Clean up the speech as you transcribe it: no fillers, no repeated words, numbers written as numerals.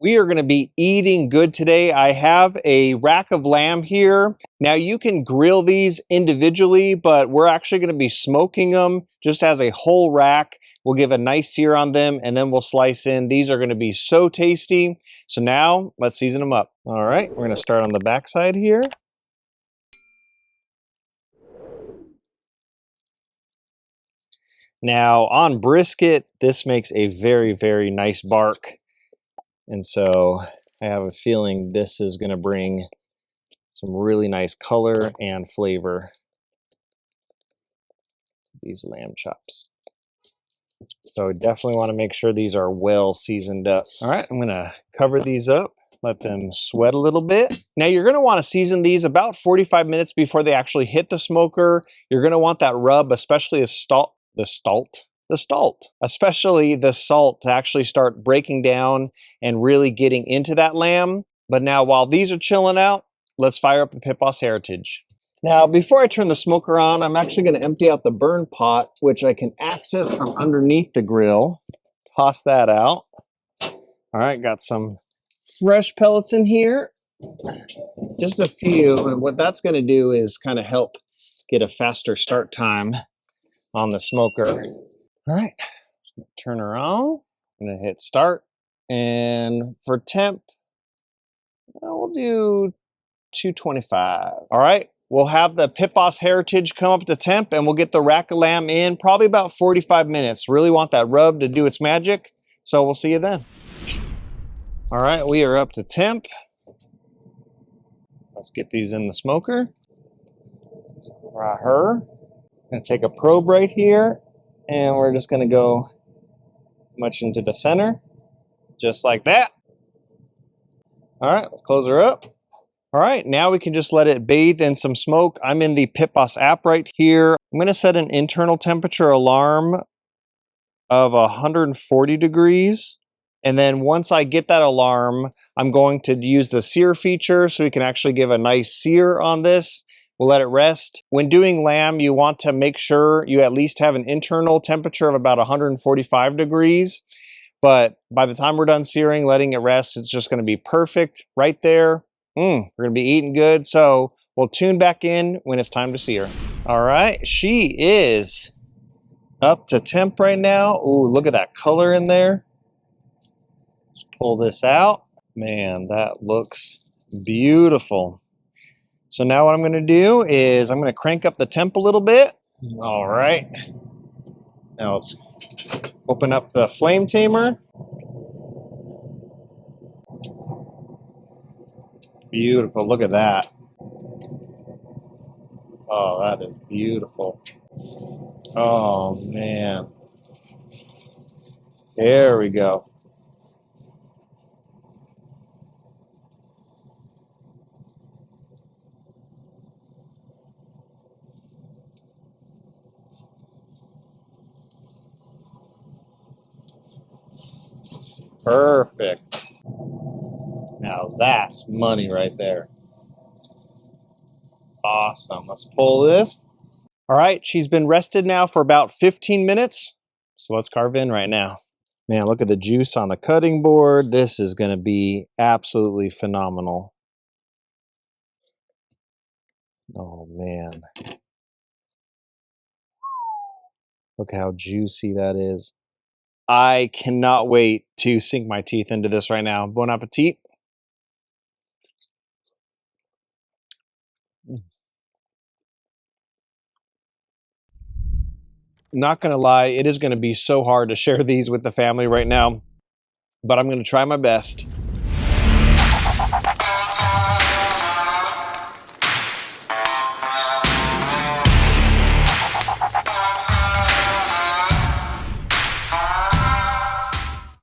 We are going to be eating good today. I have a rack of lamb here. Now you can grill these individually, but we're actually going to be smoking them just as a whole rack. We'll give a nice sear on them and then we'll slice in. These are going to be so tasty. So now let's season them up. All right, we're going to start on the back side here. Now on brisket, this makes a very, very nice bark. And so I have a feeling this is going to bring some really nice color and flavor to these lamb chops. So definitely want to make sure these are well seasoned up. All right, I'm going to cover these up, let them sweat a little bit. Now you're going to want to season these about 45 minutes before they actually hit the smoker. You're going to want that rub, especially especially the salt to actually start breaking down and really getting into that lamb. But now while these are chilling out, let's fire up the Pit Boss Heritage. Now before I turn the smoker on, I'm actually going to empty out the burn pot, which I can access from underneath the grill. Toss that out. All right, got some fresh pellets in here. Just a few, and what that's going to do is kind of help get a faster start time on the smoker. All right, turn her on. I'm gonna hit start, and for temp, we'll do 225. All right, we'll have the Pit Boss Heritage come up to temp, and we'll get the rack of lamb in probably about 45 minutes. Really want that rub to do its magic, so we'll see you then. All right, we are up to temp. Let's get these in the smoker. Right here. I'm gonna take a probe right here. And we're just going to go much into the center, just like that. All right, let's close her up. All right, now we can just let it bathe in some smoke. I'm in the Pit Boss app right here. I'm going to set an internal temperature alarm of 140 degrees. And then once I get that alarm, I'm going to use the sear feature so we can actually give a nice sear on this. We'll let it rest. When doing lamb, you want to make sure you at least have an internal temperature of about 145 degrees. But by the time we're done searing, letting it rest, it's just going to be perfect right there. We're going to be eating good. So we'll tune back in when it's time to sear. All right, she is up to temp right now. Ooh, look at that color in there. Let's pull this out. Man, that looks beautiful. So now what I'm going to do is I'm going to crank up the temp a little bit. All right. Now let's open up the flame tamer. Beautiful. Look at that. Oh, that is beautiful. Oh, man. There we go. Perfect. Now that's money right there. Awesome. Let's pull this. All right, she's been rested now for about 15 minutes. So let's carve in right now. Man, look at the juice on the cutting board. This is going to be absolutely phenomenal. Oh, man. Look how juicy that is. I cannot wait to sink my teeth into this right now. Bon appetit. Not going to lie, it is going to be so hard to share these with the family right now, but I'm going to try my best.